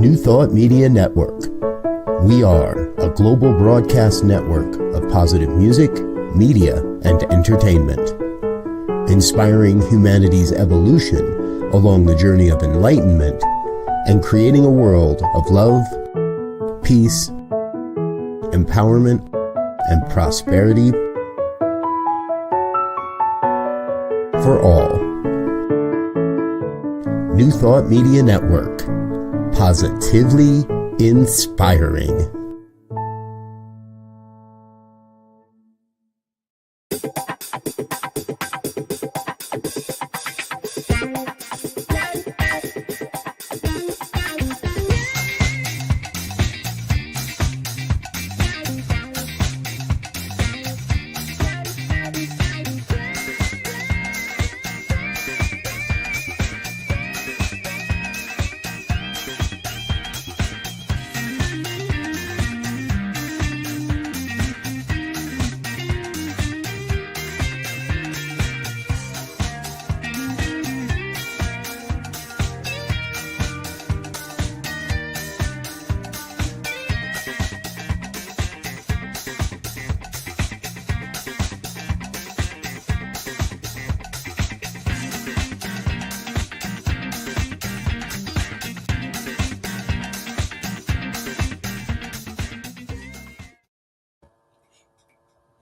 New Thought Media Network. We are a global broadcast network of positive music, media, and entertainment, inspiring humanity's evolution along the journey of enlightenment and creating a world of love, peace, empowerment, and prosperity for all. New Thought Media Network. Positively inspiring.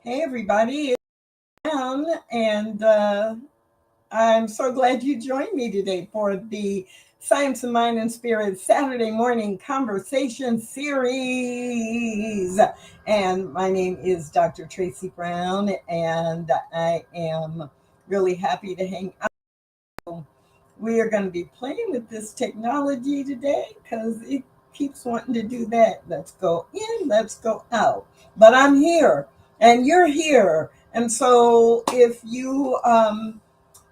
Hey everybody, it's Pam, and I'm so glad you joined me today for the Science of Mind and Spirit Saturday morning conversation series. And my name is Dr. Tracy Brown, and I am really happy to hang out. We are going to be playing with this technology today because it keeps wanting to do that. Let's go in, let's go out. But I'm here. And you're here. And so if you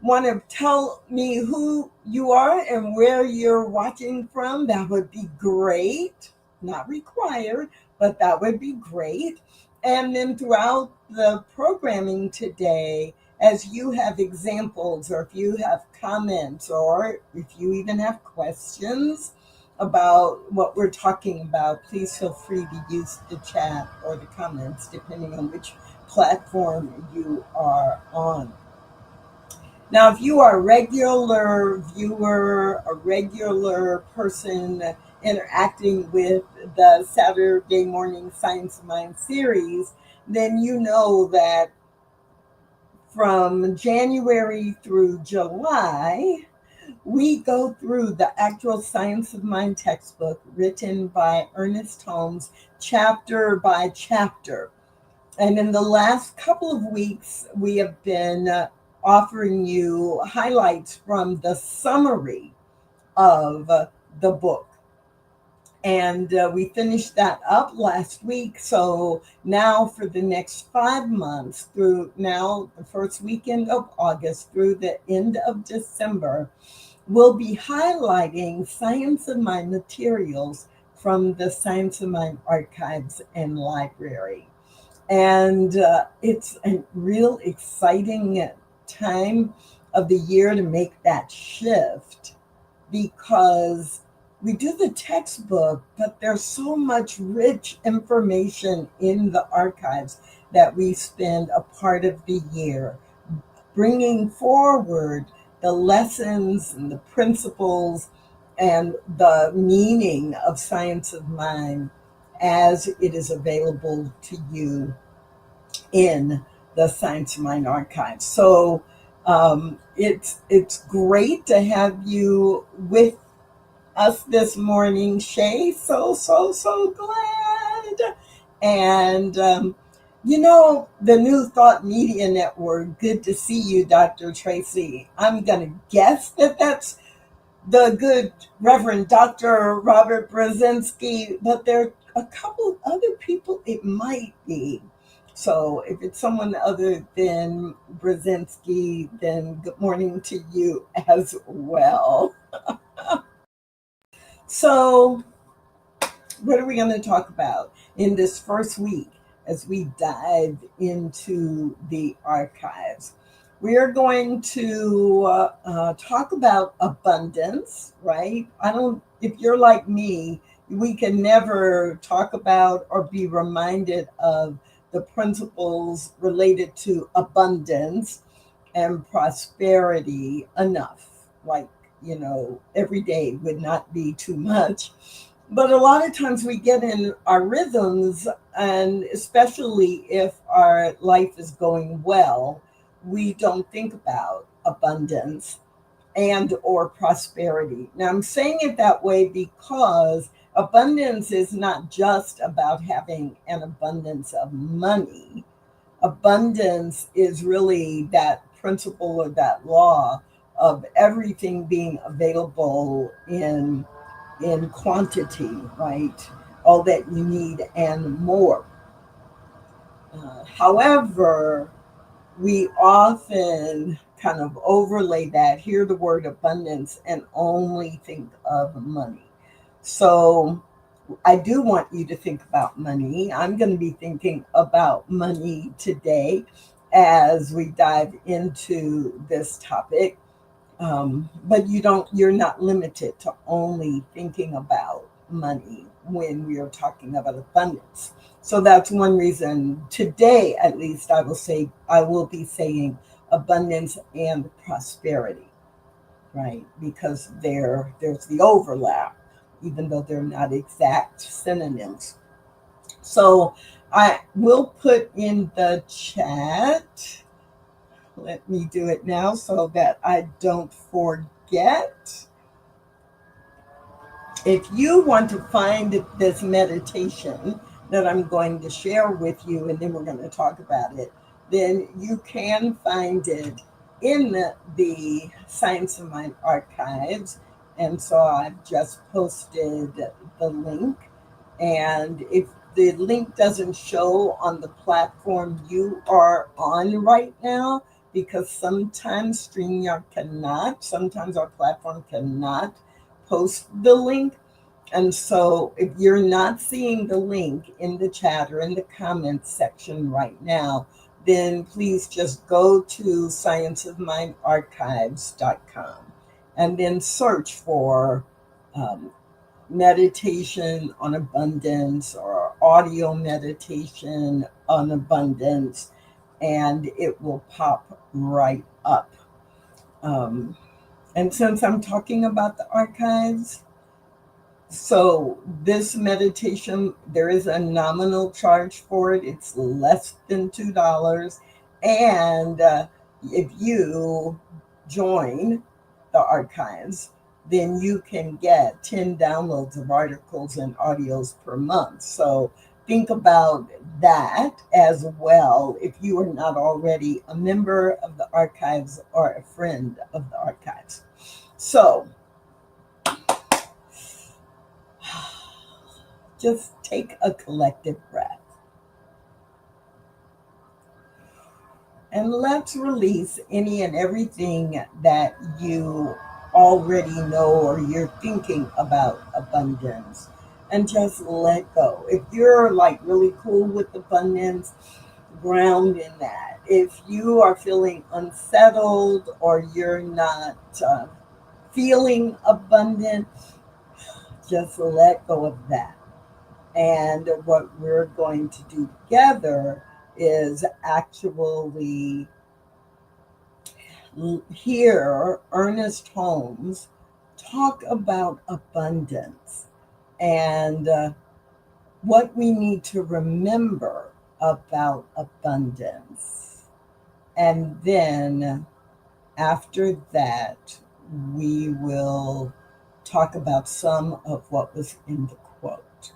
want to tell me who you are and where you're watching from, that would be great. Not required, but that would be great. And then throughout the programming today, as you have examples or if you have comments or if you even have questions about what we're talking about, please feel free to use the chat or the comments, depending on which platform you are on. Now, if you are a regular viewer, a regular person interacting with the Saturday Morning Science of Mind series, then you know that from January through July, we go through the actual Science of Mind textbook written by Ernest Holmes, chapter by chapter. And in the last couple of weeks, we have been offering you highlights from the summary of the book. And we finished that up last week. So now for the next 5 months, through now the first weekend of August through the end of December, we'll be highlighting Science of Mind materials from the Science of Mind archives and library. And it's a real exciting time of the year to make that shift because we do the textbook, but there's so much rich information in the archives that we spend a part of the year bringing forward the lessons and the principles and the meaning of Science of Mind as it is available to you in the Science of Mind archives. So it's great to have you with us this morning, Shay. So glad. And the New Thought Media Network. Good to see you, Dr. Tracy. I'm going to guess that that's the good Reverend Dr. Robert Brzezinski, but there are a couple of other people it might be. So if it's someone other than Brzezinski, then good morning to you as well. So what are we going to talk about in this first week as we dive into the archives? We are going to talk about abundance, right? I don't if you're like me, we can never talk about or be reminded of the principles related to abundance and prosperity enough. Like, every day would not be too much. But a lot of times we get in our rhythms, and especially if our life is going well, we don't think about abundance and or prosperity. Now I'm saying it that way because abundance is not just about having an abundance of money. Abundance is really that principle or that law of everything being available in quantity, right? All that you need and more. However, we often kind of overlay that, hear the word abundance, and only think of money. So I do want you to think about money. I'm going to be thinking about money today as we dive into this topic. But you're not limited to only thinking about money when we are talking about abundance. So that's one reason today, at least, I will be saying abundance and prosperity, right? Because there's the overlap, even though they're not exact synonyms. So I will put in the chat. Let me do it now so that I don't forget. If you want to find this meditation that I'm going to share with you, and then we're going to talk about it, then you can find it in the Science of Mind archives. And so I've just posted the link. And if the link doesn't show on the platform you are on right now, because sometimes sometimes our platform cannot post the link. And so if you're not seeing the link in the chat or in the comments section right now, then please just go to scienceofmindarchives.com and then search for meditation on abundance or audio meditation on abundance, and it will pop right up. And since I'm talking about the archives, so this meditation, there is a nominal charge for it. It's less than $2. And if you join the archives, then you can get 10 downloads of articles and audios per month. So think about that as well if you are not already a member of the archives or a friend of the archives. So just take a collective breath. And let's release any and everything that you already know or you're thinking about abundance, and just let go. If you're like really cool with abundance, ground in that. If you are feeling unsettled or you're not feeling abundant, just let go of that. And what we're going to do together is actually hear Ernest Holmes talk about abundance and what we need to remember about abundance. And then after that, we will talk about some of what was in the quote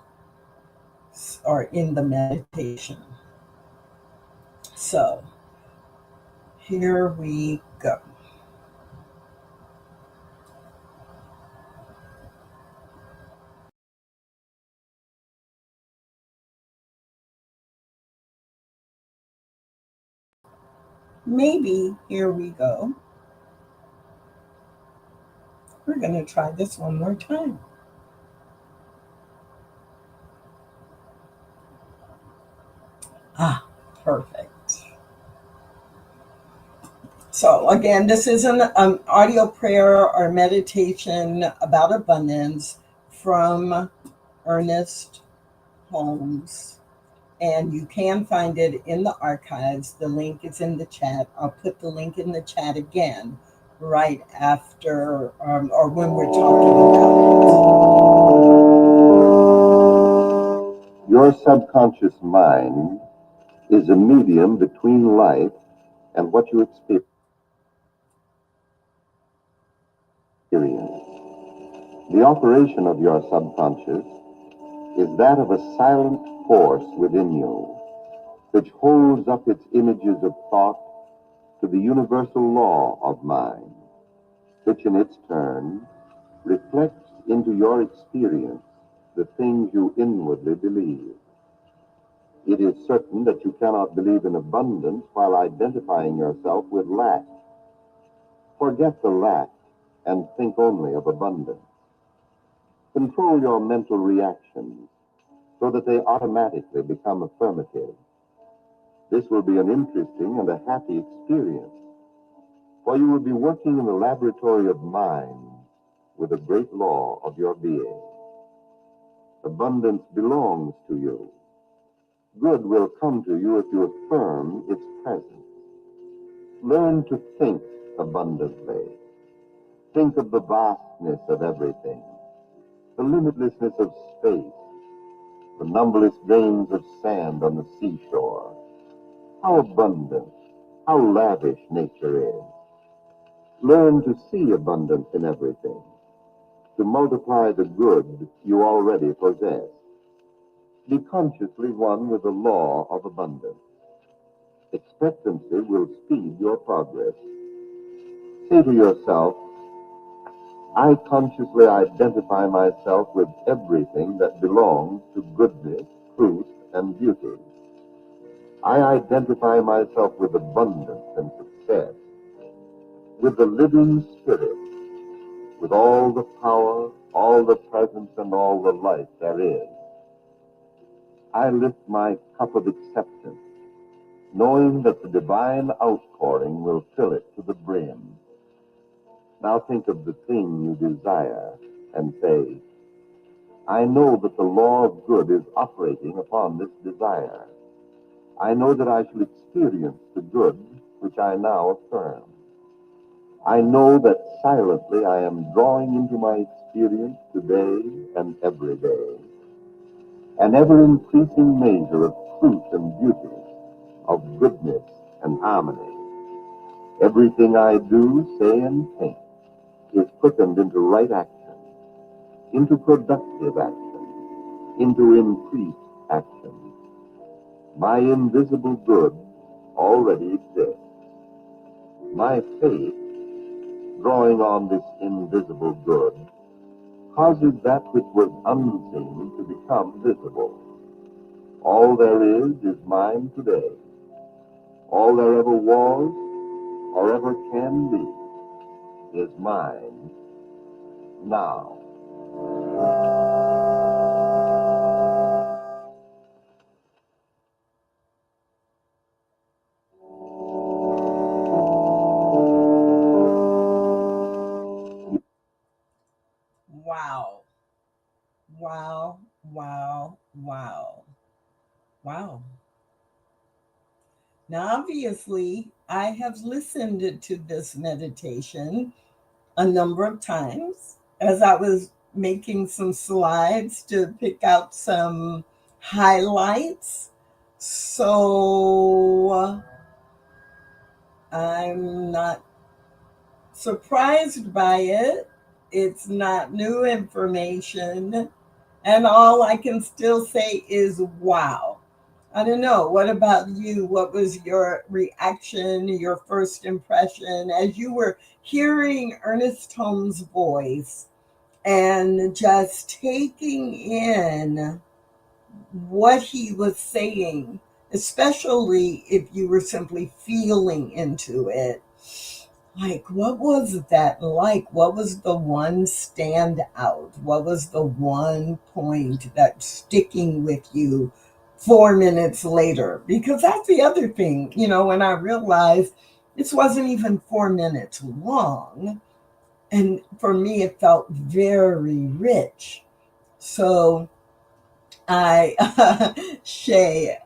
or in the meditation. So here we go. Maybe here we go. We're going to try this one more time. Perfect. So again, this is an audio prayer or meditation about abundance from Ernest Holmes, and you can find it in the archives. The link is in the chat. I'll put the link in the chat again right after or when we're talking about it. Your subconscious mind is a medium between life and what you experience. The operation of your subconscious is that of a silent force within you, which holds up its images of thought to the universal law of mind, which in its turn reflects into your experience the things you inwardly believe. It is certain that you cannot believe in abundance while identifying yourself with lack. Forget the lack and think only of abundance. Control your mental reactions so that they automatically become affirmative. This will be an interesting and a happy experience, for you will be working in the laboratory of mind with the great law of your being. Abundance belongs to you. Good will come to you if you affirm its presence. Learn to think abundantly. Think of the vastness of everything, the limitlessness of space, the numberless grains of sand on the seashore. How abundant, how lavish nature is. Learn to see abundance in everything, to multiply the good you already possess. Be consciously one with the law of abundance. Expectancy will speed your progress. Say to yourself, I consciously identify myself with everything that belongs to goodness, truth, and beauty. I identify myself with abundance and success, with the living spirit, with all the power, all the presence, and all the life there is. I lift my cup of acceptance, knowing that the divine outpouring will fill it to the brim. Now think of the thing you desire and say, I know that the law of good is operating upon this desire. I know that I shall experience the good which I now affirm. I know that silently I am drawing into my experience today and every day an ever-increasing measure of truth and beauty, of goodness and harmony. Everything I do, say, and think is quickened into right action, into productive action, into increased action. My invisible good already exists. My faith, drawing on this invisible good, causes that which was unseen to become visible. All there is mine today. All there ever was or ever can be is mine now. Wow. Wow, wow, wow, wow. Now, obviously, I have listened to this meditation a number of times as I was making some slides to pick out some highlights. So I'm not surprised by it. It's not new information. And all I can still say is, wow. I don't know. What about you? What was your reaction, your first impression as you were hearing Ernest Holmes' voice and just taking in what he was saying, especially if you were simply feeling into it? Like, what was that like? What was the one standout? What was the one point that's sticking with you 4 minutes later? Because that's the other thing, when I realized this wasn't even 4 minutes long. And for me, it felt very rich. So Shay,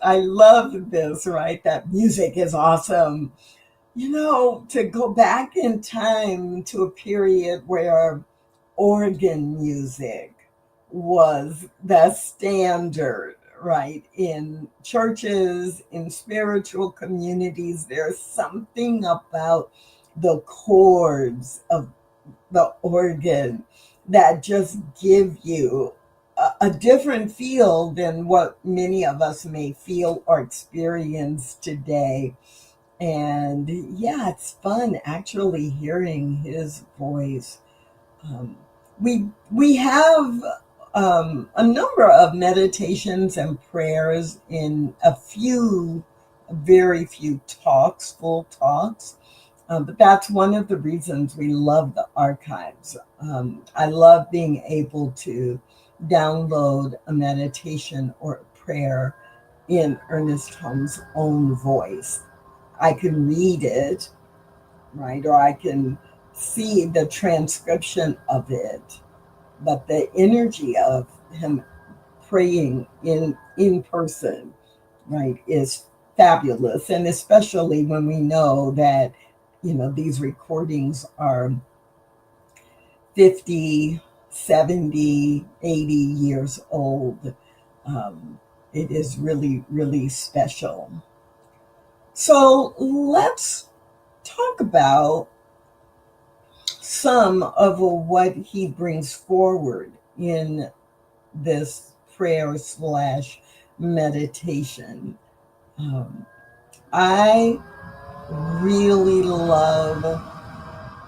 I love this, right? That music is awesome. To go back in time to a period where organ music was the standard, right? In churches, in spiritual communities, there's something about the chords of the organ that just give you a different feel than what many of us may feel or experience today. And yeah, it's fun actually hearing his voice. Um, we have a number of meditations and prayers in very few talks, full talks. But that's one of the reasons we love the archives. I love being able to download a meditation or a prayer in Ernest Holmes' own voice. I can read it, right? Or I can see the transcription of it. But the energy of him praying in person, right, is fabulous. And especially when we know that, these recordings are 50, 70, 80 years old. It is really, really special. So let's talk about some of what he brings forward in this prayer slash meditation. I really love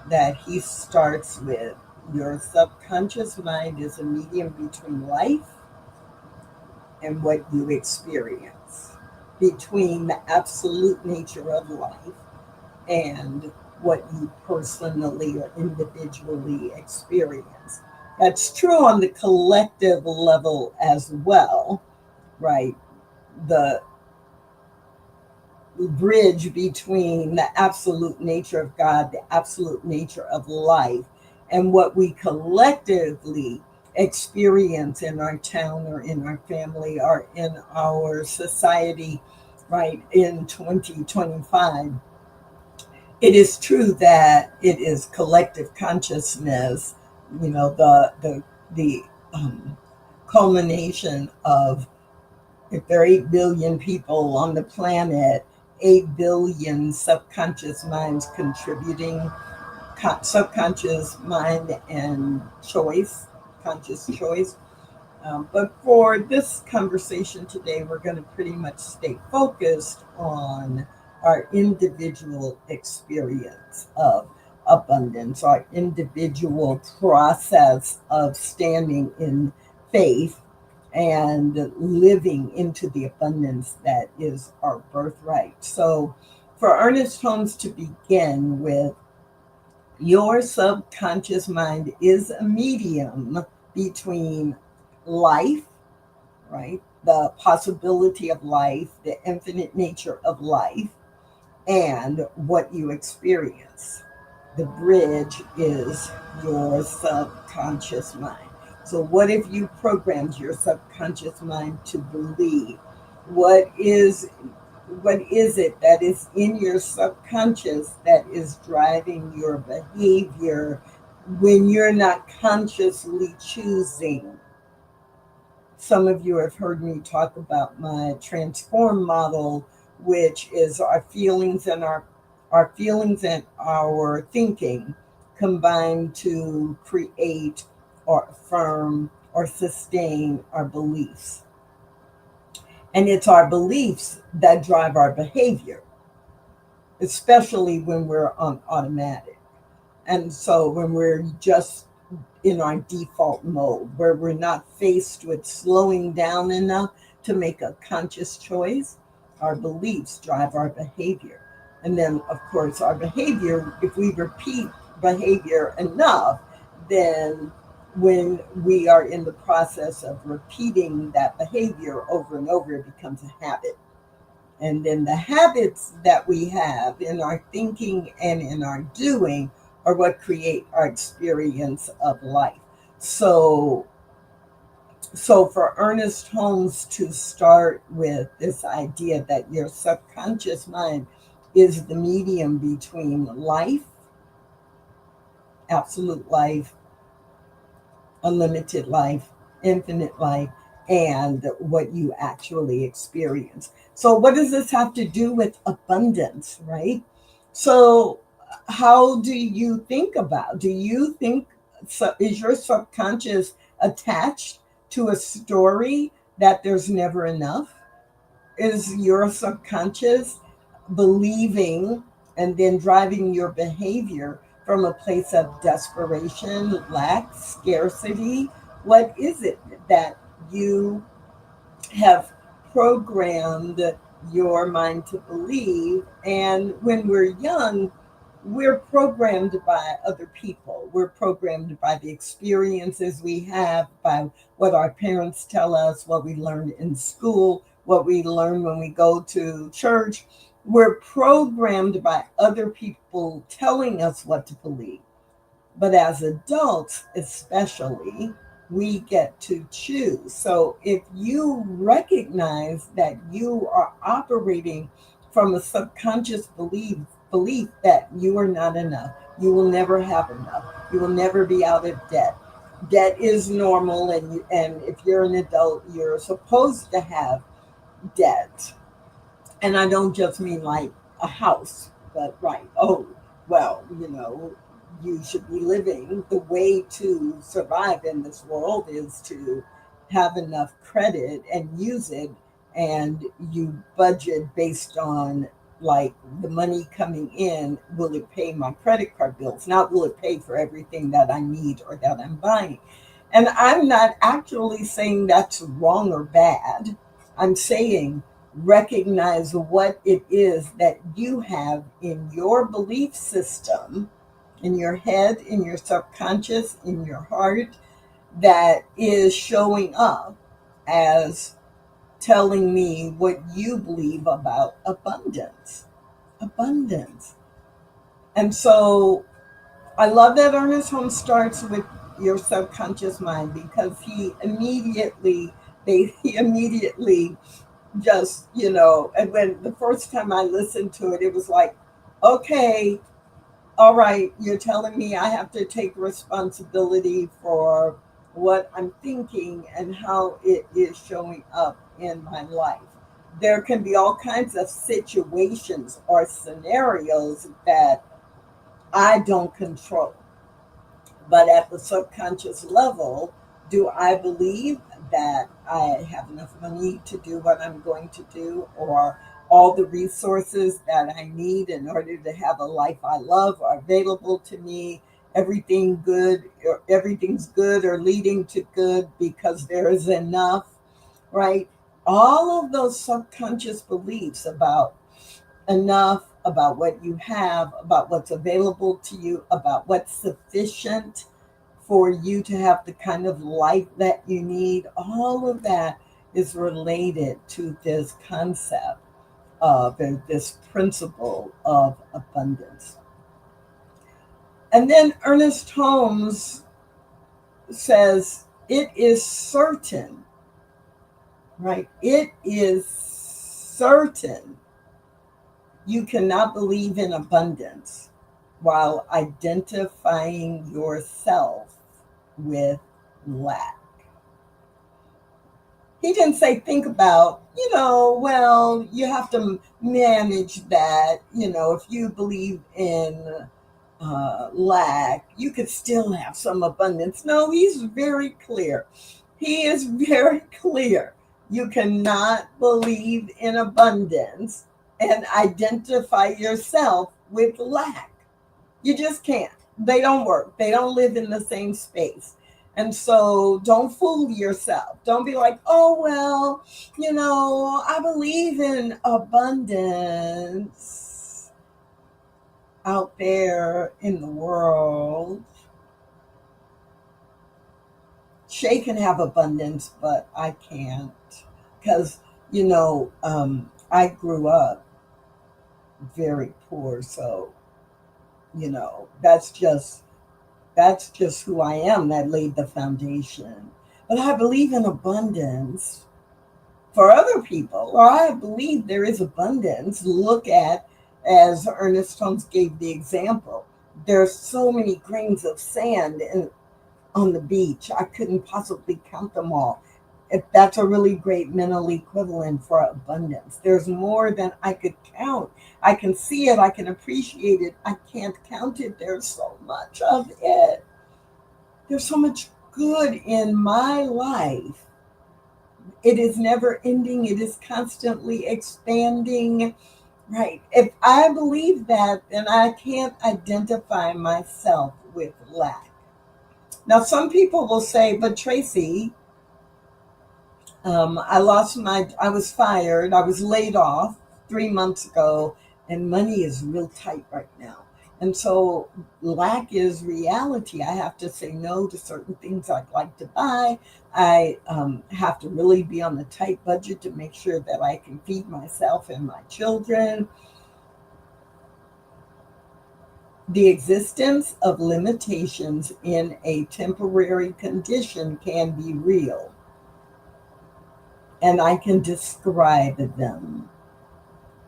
that he starts with your subconscious mind is a medium between life and what you experience, between the absolute nature of life and what you personally or individually experience. That's true on the collective level as well, right? The bridge between the absolute nature of God, the absolute nature of life, and what we collectively experience in our town or in our family or in our society, right, in 2025. It is true that it is collective consciousness, the culmination of, if there are 8 billion people on the planet, 8 billion subconscious minds contributing, subconscious mind and choice, conscious choice. But for this conversation today, we're going to pretty much stay focused on our individual experience of abundance, our individual process of standing in faith and living into the abundance that is our birthright. So, for Ernest Holmes to begin with, your subconscious mind is a medium between life, right? The possibility of life, the infinite nature of life, and what you experience. The bridge is your subconscious mind. So, what if you programmed your subconscious mind to believe? What is it that is in your subconscious that is driving your behavior when you're not consciously choosing? Some of you have heard me talk about my transform model, which is our feelings and our thinking combined to create or affirm or sustain our beliefs. And it's our beliefs that drive our behavior, especially when we're on automatic. And so when we're just in our default mode, where we're not faced with slowing down enough to make a conscious choice, our beliefs drive our behavior. And then, of course, our behavior, if we repeat behavior enough, then when we are in the process of repeating that behavior over and over, it becomes a habit. And then the habits that we have in our thinking and in our doing are what create our experience of life. So So for Ernest Holmes to start with this idea that your subconscious mind is the medium between life, absolute life, unlimited life, infinite life, and what you actually experience. So, what does this have to do with abundance, right? So, how do you think about? Do you think so? Is your subconscious attached to a story that there's never enough? Is your subconscious believing and then driving your behavior from a place of desperation, lack, scarcity? What is it that you have programmed your mind to believe? And when we're young, we're programmed by other people. We're programmed by the experiences we have, by what our parents tell us, what we learn in school, what we learn when we go to church. We're programmed by other people telling us what to believe. But as adults, especially, we get to choose. So if you recognize that you are operating from a subconscious belief that you are not enough, you will never have enough, you will never be out of debt. Debt is normal, and if you're an adult, you're supposed to have debt. And I don't just mean like a house, but right. Oh, well, you should be living. The way to survive in this world is to have enough credit and use it, and you budget based on like the money coming in. Will it pay my credit card bills? Not will it pay for everything that I need or that I'm buying. And I'm not actually saying that's wrong or bad. I'm saying recognize what it is that you have in your belief system, in your head, in your subconscious, in your heart, that is showing up as telling me what you believe about abundance. Abundance. And so I love that Ernest Holmes starts with your subconscious mind because he immediately just, and when the first time I listened to it, it was like, okay, all right, you're telling me I have to take responsibility for what I'm thinking and how it is showing up in my life. There can be all kinds of situations or scenarios that I don't control. But at the subconscious level, do I believe that I have enough money to do what I'm going to do, or all the resources that I need in order to have a life I love are available to me? Everything's good or leading to good because there is enough, right? All of those subconscious beliefs about enough, about what you have, about what's available to you, about what's sufficient for you to have the kind of life that you need, all of that is related to this concept of this principle of abundance. And then Ernest Holmes says, it is certain, right? It is certain you cannot believe in abundance while identifying yourself with lack. He didn't say think about, well, you have to manage that. If you believe in lack, you could still have some abundance. No, he's very clear. He is very clear. You cannot believe in abundance and identify yourself with lack. You just can't. They don't work. They don't live in the same space. And so don't fool yourself. Don't be like, oh, well, I believe in abundance out there in the world. Shay can have abundance, but I can't. Because, I grew up very poor. So, that's just who I am. That laid the foundation. but I believe in abundance for other people, or I believe there is abundance. Look at, as Ernest Holmes gave the example, there's so many grains of sand on the beach. I couldn't possibly count them all. If that's a really great mental equivalent for abundance. There's more than I could count. I can see it, I can appreciate it. I can't count it. There's so much of it. There's so much good in my life. It is never ending, it is constantly expanding. Right. If I believe that, then I can't identify myself with lack. Now, some people will say, but Tracy, I was fired, I was laid off 3 months ago, and money is real tight right now. And so lack is reality. I have to say no to certain things I'd like to buy. I have to really be on the tight budget to make sure that I can feed myself and my children. The existence of limitations in a temporary condition can be real, and I can describe them.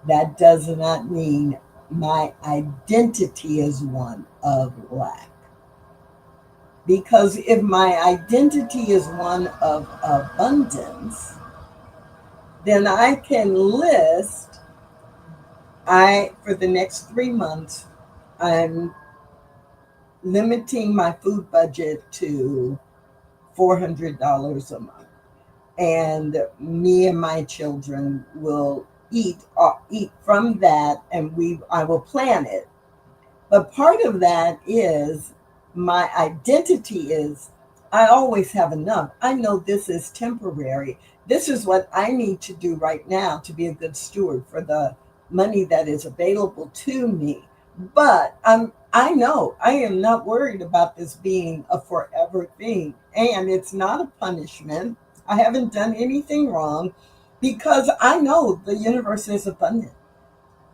That does not mean my identity is one of lack. Because if my identity is one of abundance, then I can list, for the next 3 months, I'm limiting my food budget to $400 a month. And me and my children will eat from that, and I will plan it. But part of that is my identity is I always have enough. I know this is temporary. This is what I need to do right now to be a good steward for the money that is available to me. But I know I am not worried about this being a forever thing. And it's not a punishment. I haven't done anything wrong because I know the universe is abundant.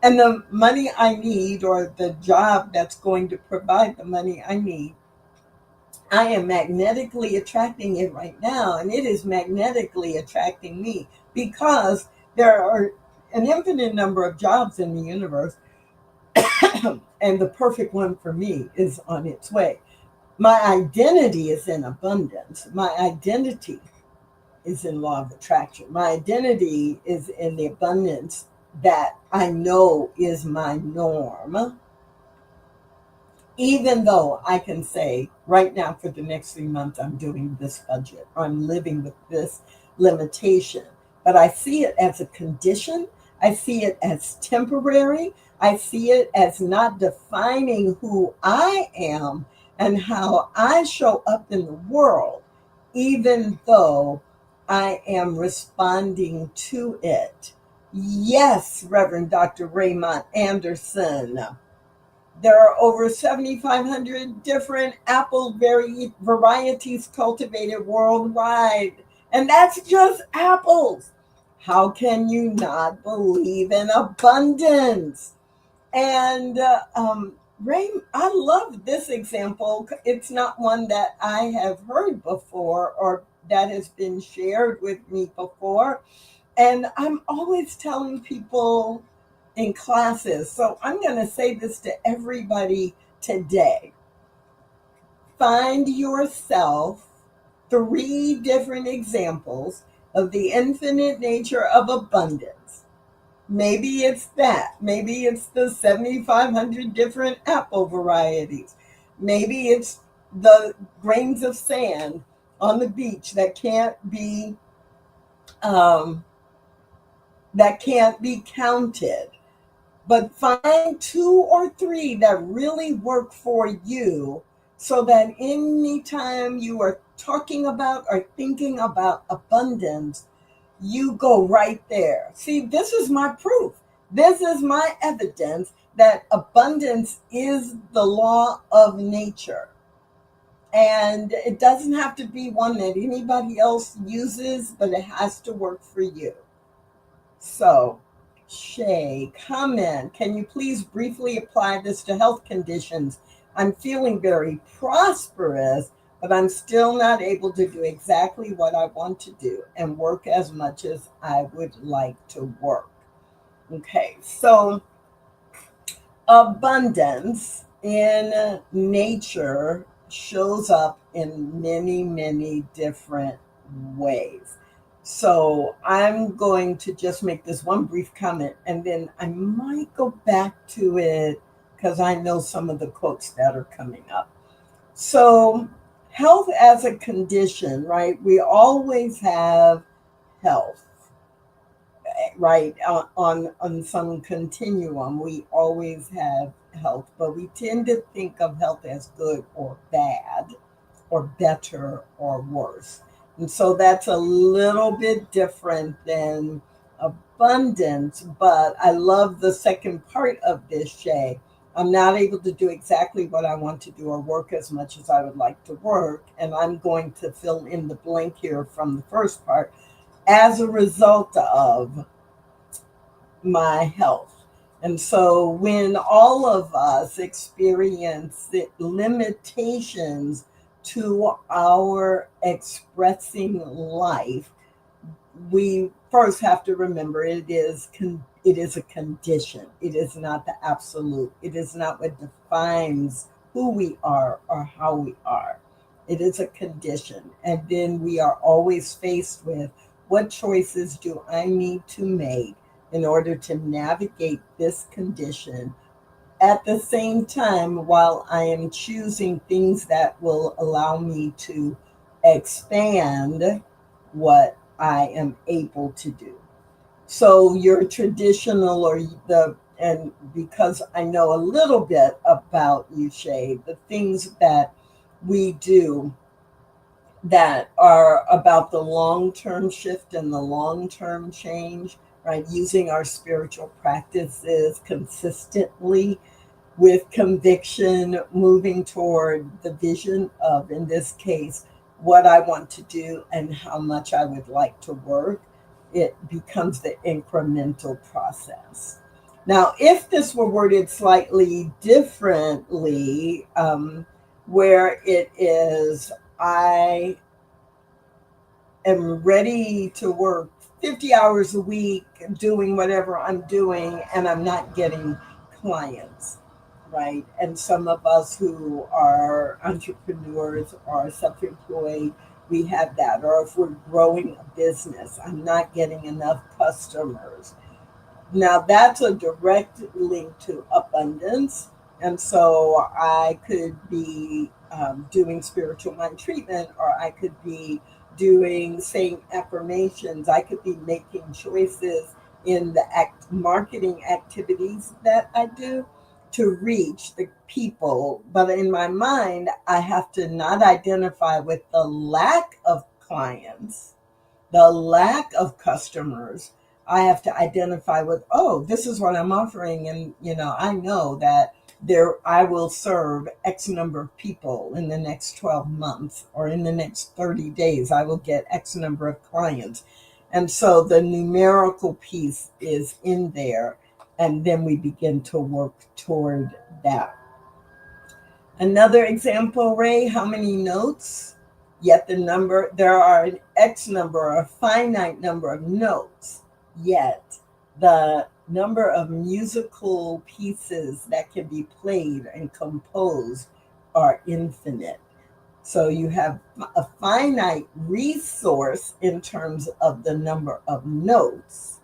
And the money I need, or the job that's going to provide the money I need, I am magnetically attracting it right now. And it is magnetically attracting me because there are an infinite number of jobs in the universe. And the perfect one for me is on its way. My identity is in abundance. My identity is in law of attraction. My identity is in the abundance that I know is my norm. Even though I can say right now for the next 3 months, I'm doing this budget, or I'm living with this limitation. But I see it as a condition. I see it as temporary. I see it as not defining who I am and how I show up in the world, even though I am responding to it. Yes, Reverend Dr. Raymond Anderson. There are over 7,500 different apple varieties cultivated worldwide. And that's just apples. How can you not believe in abundance? And I love this example. It's not one that I have heard before or that has been shared with me before. And I'm always telling people in classes, so I'm going to say this to everybody today. Find yourself 3 different examples of the infinite nature of abundance. Maybe it's that. Maybe it's the 7,500 different apple varieties. Maybe it's the grains of sand on the beach that can't be counted. But find 2 or 3 that really work for you, so that anytime you are talking about or thinking about abundance, you go right there. See, this is my proof. This is my evidence that abundance is the law of nature. And it doesn't have to be one that anybody else uses, but it has to work for you. So, Shay, comment. Can you please briefly apply this to health conditions? I'm feeling very prosperous, but I'm still not able to do exactly what I want to do and work as much as I would like to work. Okay, so abundance in nature shows up in many, many different ways. So I'm going to just make this one brief comment and then I might go back to it because I know some of the quotes that are coming up. So, health as a condition, right? We always have health, right? On some continuum, we always have health, but we tend to think of health as good or bad, or better or worse. And so that's a little bit different than abundance, but I love the second part of this, Shay. I'm not able to do exactly what I want to do or work as much as I would like to work. And I'm going to fill in the blank here from the first part as a result of my health. And so when all of us experience the limitations to our expressing life, we first have to remember it is a condition. It is not the absolute. It is not what defines who we are or how we are. It is a condition. And then we are always faced with what choices do I need to make in order to navigate this condition at the same time while I am choosing things that will allow me to expand what I am able to do. So your traditional or the and because I know a little bit about you, Shay, the things that we do that are about the long-term shift and the long-term change, right? Using our spiritual practices consistently with conviction, moving toward the vision of, in this case, what I want to do and how much I would like to work. It becomes the incremental process. Now, if this were worded slightly differently, where it is, I am ready to work 50 hours a week doing whatever I'm doing, and I'm not getting clients, right? And some of us who are entrepreneurs or self employed, we have that. Or if we're growing a business, I'm not getting enough customers. Now, that's a direct link to abundance. And so I could be doing spiritual mind treatment, or I could be doing saying affirmations. I could be making choices in the marketing activities that I do to reach the people. But in my mind, I have to not identify with the lack of clients, the lack of customers. I have to identify with, oh, this is what I'm offering. And, I know that I will serve X number of people in the next 12 months or in the next 30 days. I will get X number of clients. And so the numerical piece is in there. And then we begin to work toward that. Another example, Ray, how many notes? Yet there are an X number, a finite number of notes, yet the number of musical pieces that can be played and composed are infinite. So you have a finite resource in terms of the number of notes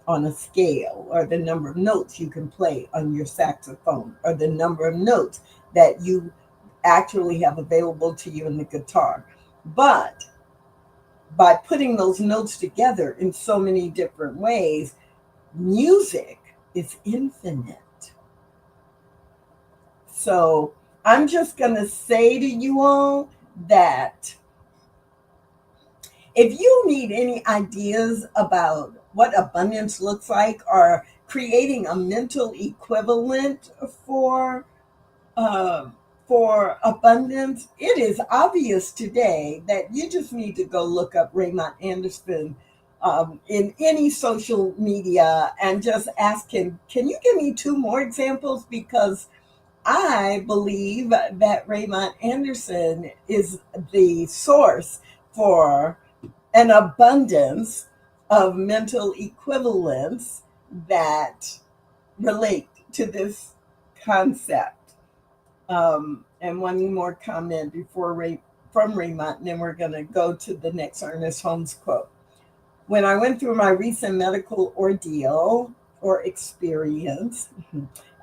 on a scale, or the number of notes you can play on your saxophone, or the number of notes that you actually have available to you in the guitar. But by putting those notes together in so many different ways, music is infinite. So I'm just going to say to you all that if you need any ideas about what abundance looks like, or creating a mental equivalent uh, for abundance, it is obvious today that you just need to go look up Raymond Anderson in any social media and just ask him, can you give me two more examples? Because I believe that Raymond Anderson is the source for an abundance of mental equivalents that relate to this concept. And one more comment from Raymond, and then we're going to go to the next Ernest Holmes quote. When I went through my recent medical ordeal or experience,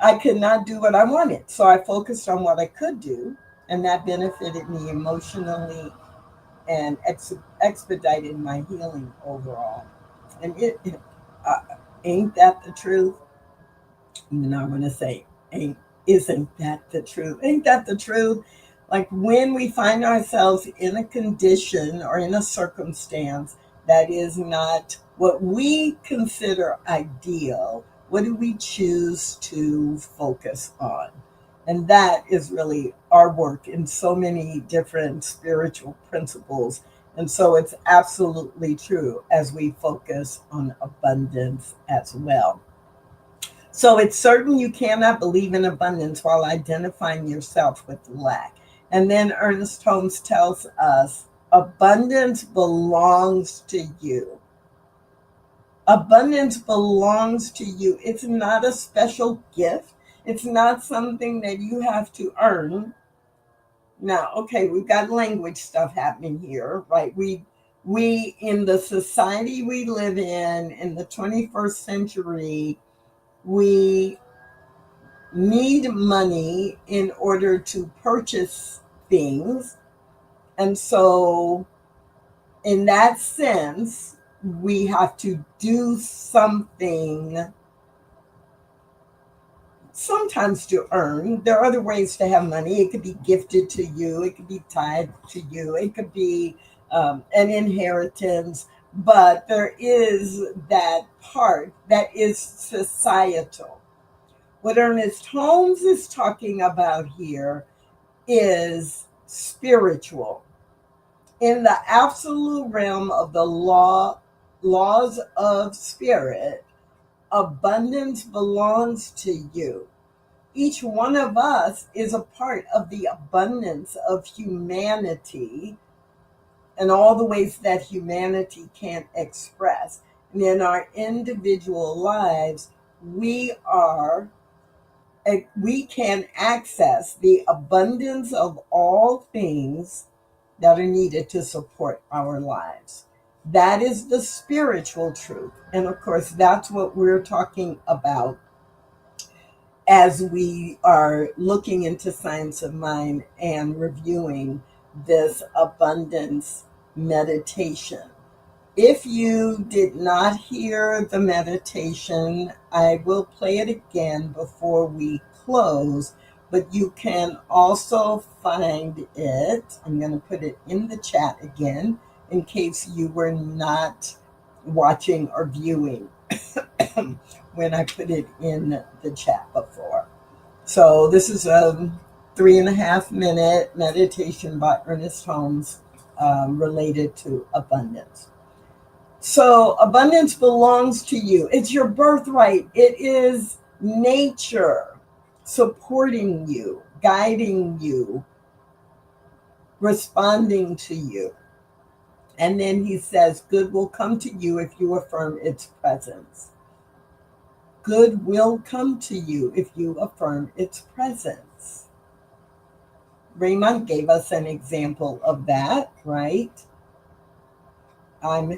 I could not do what I wanted. So I focused on what I could do, and that benefited me emotionally and expedited my healing overall. And uh, ain't that the truth? Even I want to say, isn't that the truth? Ain't that the truth? Like when we find ourselves in a condition or in a circumstance that is not what we consider ideal, what do we choose to focus on? And that is really our work in so many different spiritual principles. And so it's absolutely true as we focus on abundance as well. So it's certain you cannot believe in abundance while identifying yourself with lack. And then Ernest Holmes tells us abundance belongs to you. Abundance belongs to you. It's not a special gift. It's not something that you have to earn. Now, okay, we've got language stuff happening here, right? We in the society we live in the 21st century, we need money in order to purchase things. And so, in that sense, we have to do something sometimes to earn. There are other ways to have money. It could be gifted to you, it could be tied to you, it could be an inheritance. But there is that part that is societal. What Ernest Holmes is talking about here is spiritual. In the absolute realm of the laws of spirit, abundance belongs to you. Each one of us is a part of the abundance of humanity and all the ways that humanity can express. And in our individual lives, we can access the abundance of all things that are needed to support our lives. That is the spiritual truth. And of course, that's what we're talking about as we are looking into Science of Mind and reviewing this abundance meditation. If you did not hear the meditation, I will play it again before we close, but you can also find it. I'm going to put it in the chat again in case you were not watching or viewing when I put it in the chat before. So this is a 3.5-minute meditation by Ernest Holmes related to abundance. So abundance belongs to you. It's your birthright. It is nature supporting you, guiding you, responding to you. And then he says, good will come to you if you affirm its presence. Good will come to you if you affirm its presence. Raymond gave us an example of that, right? I'm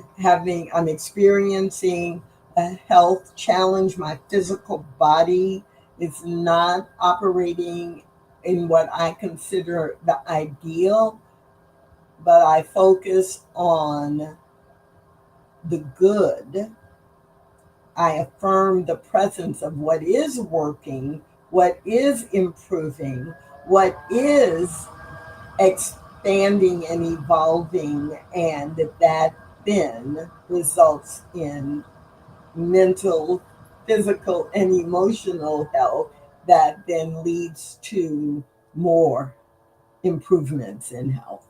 experiencing a health challenge. My physical body is not operating in what I consider the ideal, but I focus on the good. I affirm the presence of what is working, what is improving, what is expanding and evolving, and that then results in mental, physical, and emotional health that then leads to more improvements in health.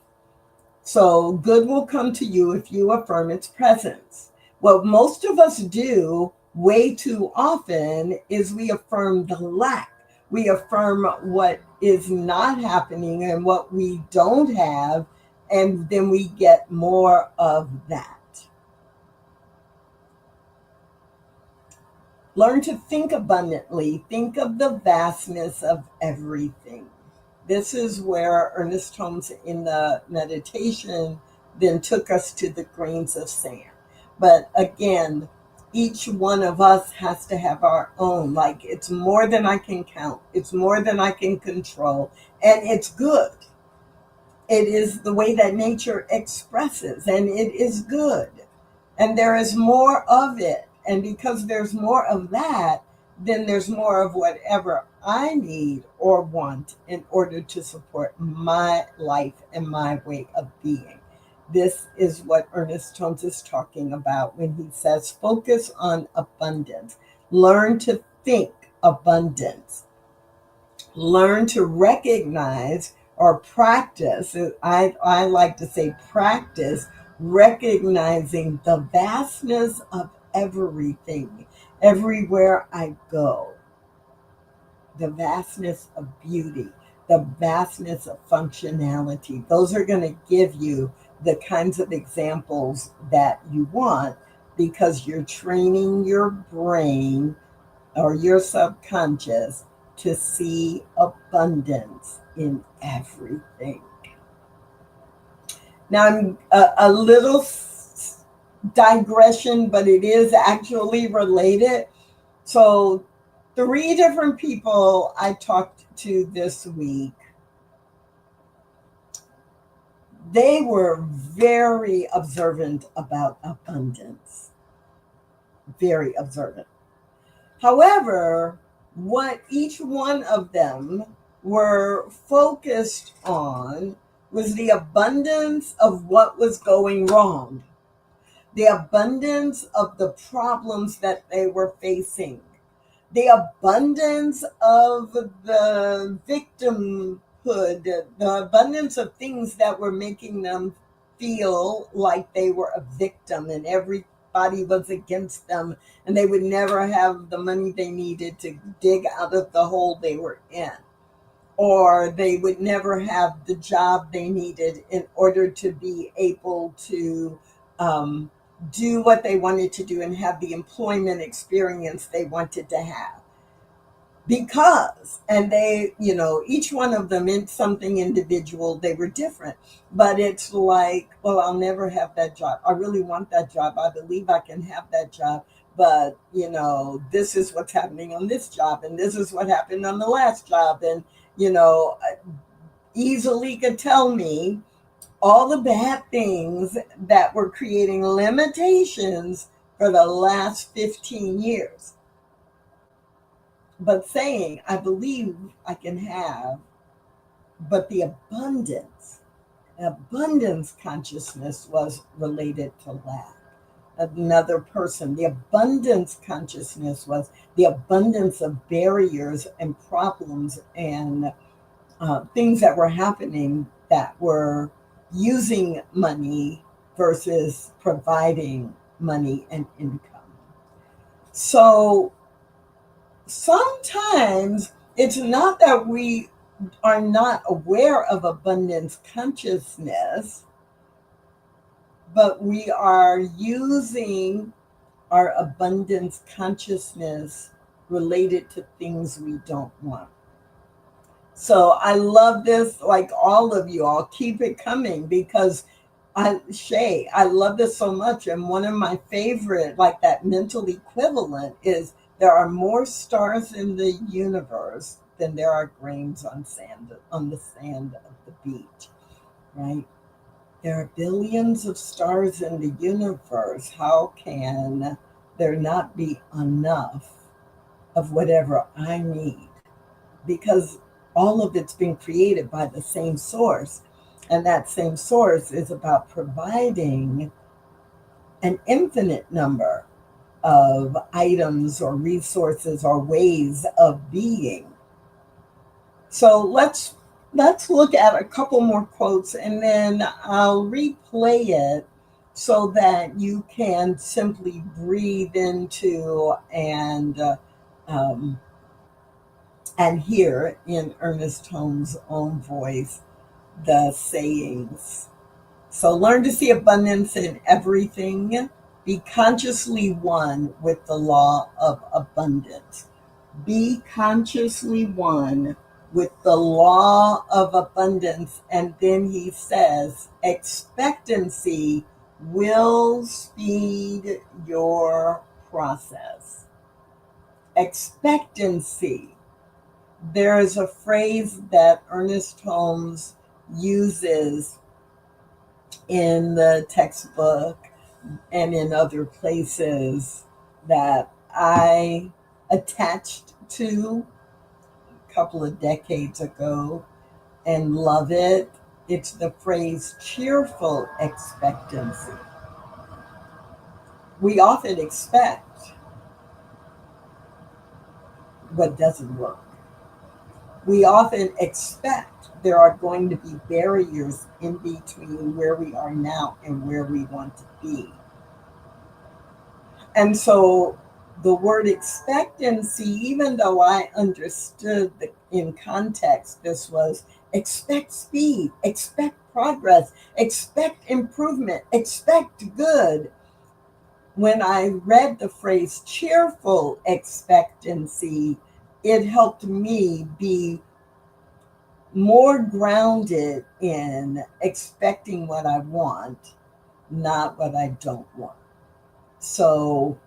So good will come to you if you affirm its presence. What most of us do way too often is we affirm the lack. We affirm what is not happening and what we don't have, and then we get more of that. Learn to think abundantly. Think of the vastness of everything. This is where Ernest Holmes in the meditation then took us to the grains of sand. But again, each one of us has to have our own. Like, it's more than I can count. It's more than I can control. And it's good. It is the way that nature expresses, and it is good. And there is more of it. And because there's more of that, then there's more of whatever I need or want in order to support my life and my way of being. This is what Ernest Holmes is talking about when he says, focus on abundance. Learn to think abundance. Learn to recognize or practice. I like to say practice recognizing the vastness of everything, everywhere I go, the vastness of beauty, the vastness of functionality. Those are going to give you the kinds of examples that you want, because you're training your brain or your subconscious to see abundance in everything. Now, I'm a little digression, but it is actually related. So, 3 different people I talked to this week, they were very observant about abundance. Very observant. However, what each one of them were focused on was the abundance of what was going wrong, the abundance of the problems that they were facing, the abundance of the victimhood, the abundance of things that were making them feel like they were a victim and everybody was against them and they would never have the money they needed to dig out of the hole they were in, or they would never have the job they needed in order to be able to do what they wanted to do and have the employment experience they wanted to have. Because, and they, each one of them in something individual, they were different. But it's like, well, I'll never have that job. I really want that job. I believe I can have that job. But, this is what's happening on this job. And this is what happened on the last job. And, easily could tell me all the bad things that were creating limitations for the last 15 years. But saying, I believe I can have, but the abundance consciousness was related to lack. Another person, the abundance consciousness was the abundance of barriers and problems and things that were happening that were using money versus providing money and income. So sometimes it's not that we are not aware of abundance consciousness, but we are using our abundance consciousness related to things we don't want. So I love this, like all of you all, keep it coming, because Shay, I love this so much. And one of my favorite, like that mental equivalent, is there are more stars in the universe than there are grains on the sand of the beach, right? There are billions of stars in the universe. How can there not be enough of whatever I need? Because all of it's been created by the same source. And that same source is about providing an infinite number of items or resources or ways of being. So let's look at a couple more quotes, and then I'll replay it so that you can simply breathe into and and hear in Ernest Holmes' own voice the sayings. So learn to see abundance in everything. Be consciously one with the law of abundance. Be consciously one with the law of abundance. And then he says, expectancy will speed your process. Expectancy. There is a phrase that Ernest Holmes uses in the textbook and in other places that I attached to a couple of decades ago and love it. It's the phrase cheerful expectancy. We often expect what doesn't work. We often expect there are going to be barriers in between where we are now and where we want to be. And so the word expectancy, even though I understood in context, this was expect speed, expect progress, expect improvement, expect good. When I read the phrase cheerful expectancy, it helped me be more grounded in expecting what I want, not what I don't want. So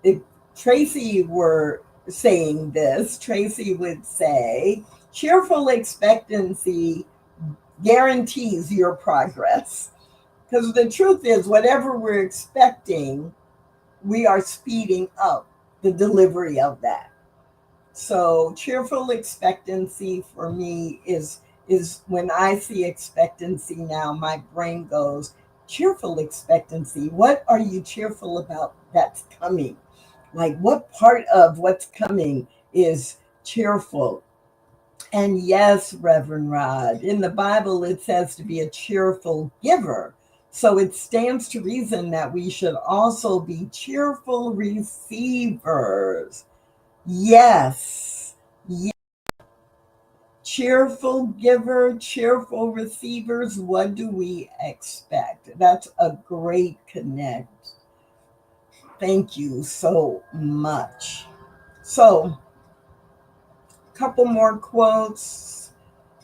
if Tracy were saying this, Tracy would say, cheerful expectancy guarantees your progress. Because the truth is, whatever we're expecting, we are speeding up the delivery of that. So cheerful expectancy for me is when I see expectancy now, my brain goes, cheerful expectancy. What are you cheerful about that's coming? Like, what part of what's coming is cheerful? And yes, Reverend Rod, in the Bible, it says to be a cheerful giver. So it stands to reason that we should also be cheerful receivers. Yes. Cheerful giver, cheerful receivers. What do we expect? That's a great connect. Thank you so much. So, a couple more quotes.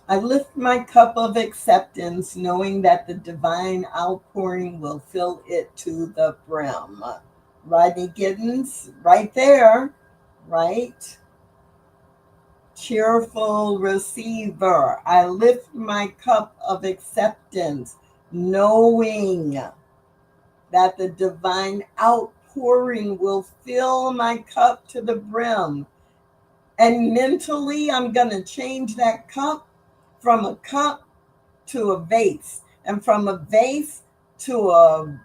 I lift my cup of acceptance, knowing that the divine outpouring will fill it to the brim. Rodney Giddens, right there, right? Cheerful receiver. I lift my cup of acceptance, knowing that the divine outpouring will fill my cup to the brim. And mentally, I'm going to change that cup from a cup to a vase, and from a vase to a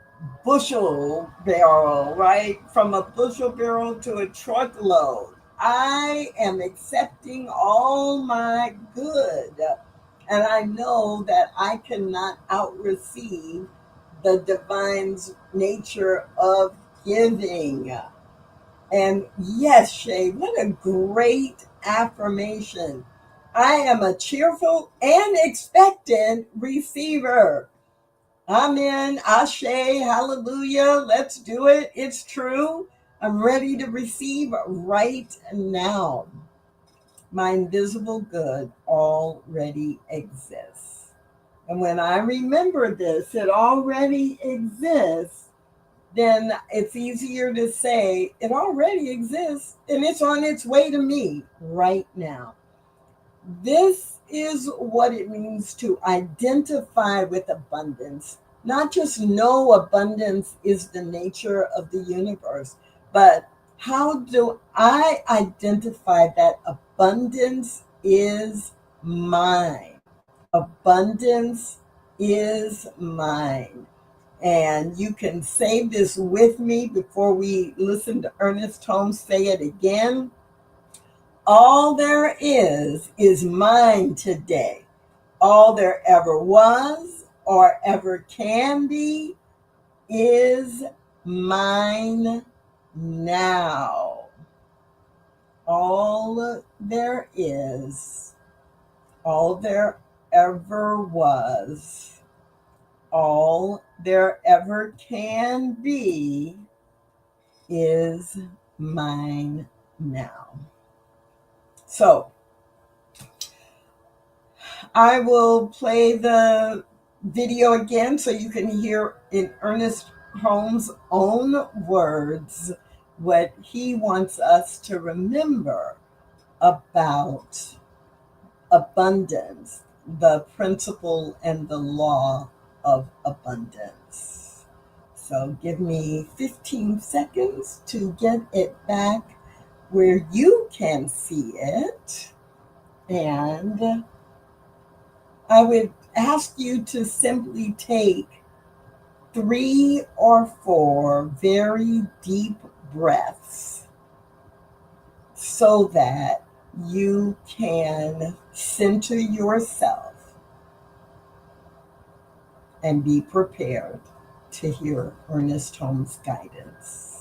bushel barrel, right? From a bushel barrel to a truckload. I am accepting all my good. And I know that I cannot outreceive the divine's nature of giving. And yes, Shay, what a great affirmation. I am a cheerful and expectant receiver. Amen. Ashe. Hallelujah. Let's do it. It's true. I'm ready to receive right now. My invisible good already exists. And when I remember this, it already exists, then it's easier to say it already exists and it's on its way to me right now. This is what it means to identify with abundance, not just know abundance is the nature of the universe, but how do I identify that abundance is mine? Abundance is mine. And you can say this with me before we listen to Ernest Holmes say it again. All there is mine today. All there ever was or ever can be is mine now. all there is, all there ever was, all there ever can be is mine now. So I will play the video again so you can hear in Ernest Holmes' own words what he wants us to remember about abundance, the principle and the law of abundance. So give me 15 seconds to get it back where you can see it. And I would ask you to simply take 3 or 4 very deep breaths so that you can center yourself and be prepared to hear Ernest Holmes' guidance.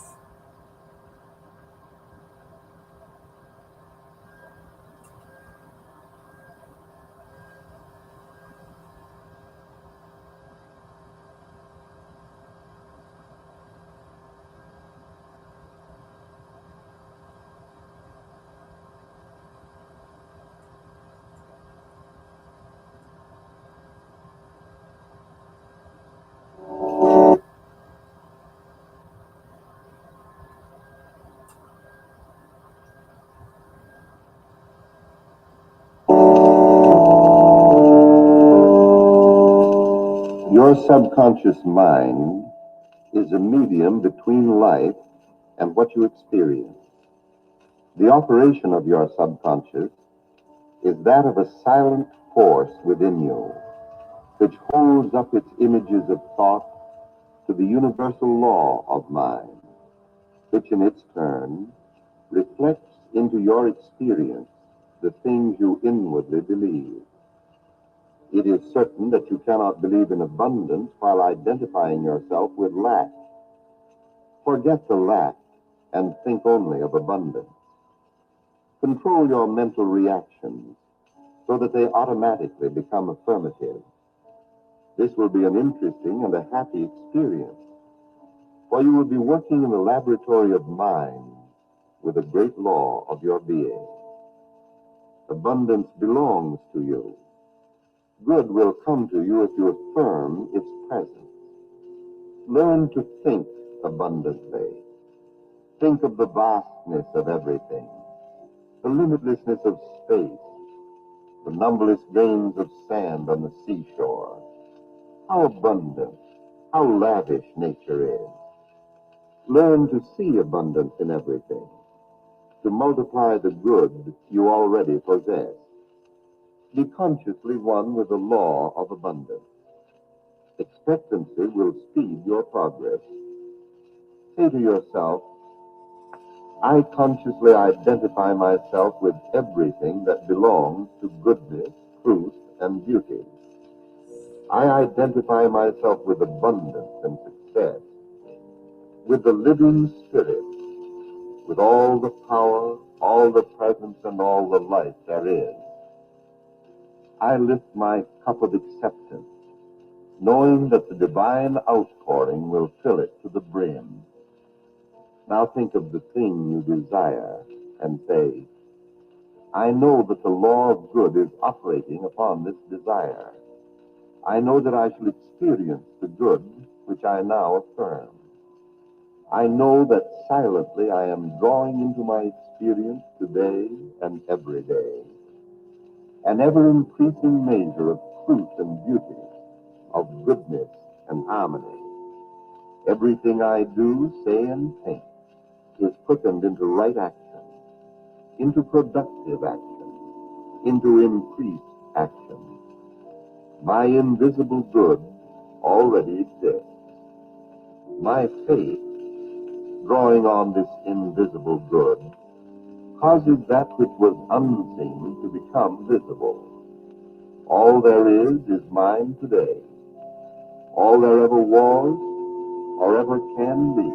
Your subconscious mind is a medium between life and what you experience. The operation of your subconscious is that of a silent force within you, which holds up its images of thought to the universal law of mind, which in its turn reflects into your experience the things you inwardly believe. It is certain that you cannot believe in abundance while identifying yourself with lack. Forget the lack and think only of abundance. Control your mental reactions so that they automatically become affirmative. This will be an interesting and a happy experience, for you will be working in the laboratory of mind with the great law of your being. Abundance belongs to you. Good will come to you if you affirm its presence. Learn to think abundantly. Think of the vastness of everything, the limitlessness of space, the numberless grains of sand on the seashore. How abundant, how lavish nature is. Learn to see abundance in everything, to multiply the good you already possess. Be consciously one with the law of abundance. Expectancy will speed your progress. Say to yourself, I consciously identify myself with everything that belongs to goodness, truth, and beauty. I identify myself with abundance and success, with the living spirit, with all the power, all the presence, and all the life there is. I lift my cup of acceptance, knowing that the divine outpouring will fill it to the brim. Now think of the thing you desire and say, I know that the law of good is operating upon this desire. I know that I shall experience the good which I now affirm. I know that silently I am drawing into my experience today and every day an ever-increasing measure of truth and beauty, of goodness and harmony. Everything I do, say, and think is quickened into right action, into productive action, into increased action. My invisible good already exists. My faith, drawing on this invisible good, causes that which was unseen to become visible. All there is mine today. All there ever was or ever can be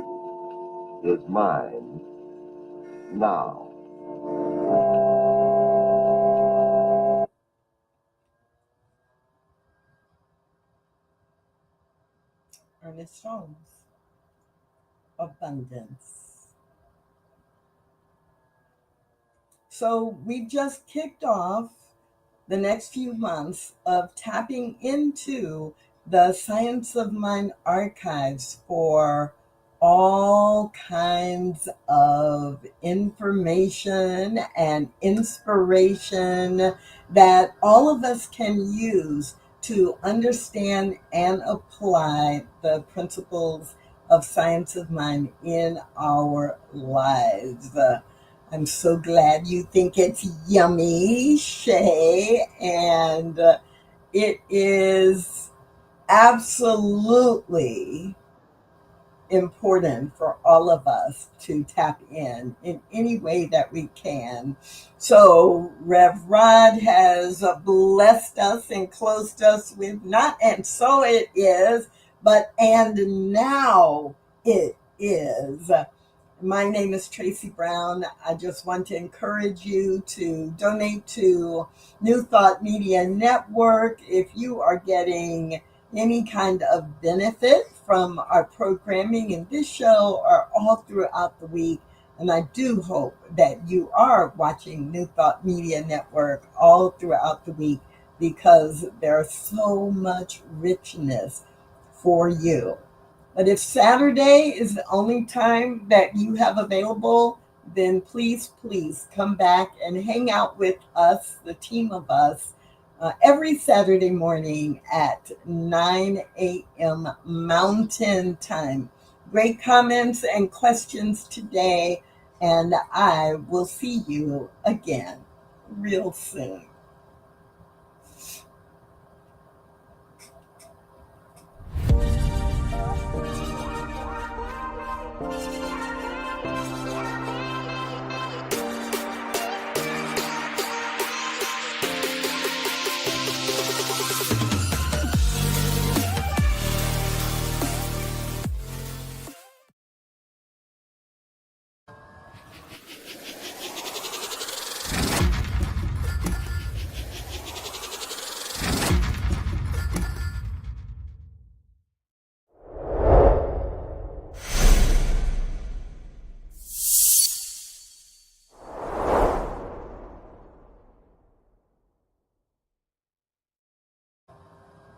is mine now. Ernest Holmes. Abundance. So we've just kicked off the next few months of tapping into the Science of Mind archives for all kinds of information and inspiration that all of us can use to understand and apply the principles of science of mind in our lives. I'm so glad you think it's yummy, Shay, and it is absolutely important for all of us to tap in any way that we can. So Rev Rod has blessed us and closed us with not and so it is, but and now it is. My name is Tracy Brown. I just want to encourage you to donate to New Thought Media Network if you are getting any kind of benefit from our programming in this show or all throughout the week. And I do hope that you are watching New Thought Media Network all throughout the week because there's so much richness for you. But if Saturday is the only time that you have available, then please come back and hang out with us, the team of us, every Saturday morning at 9 a.m. Mountain Time. Great comments and questions today, and I will see you again real soon.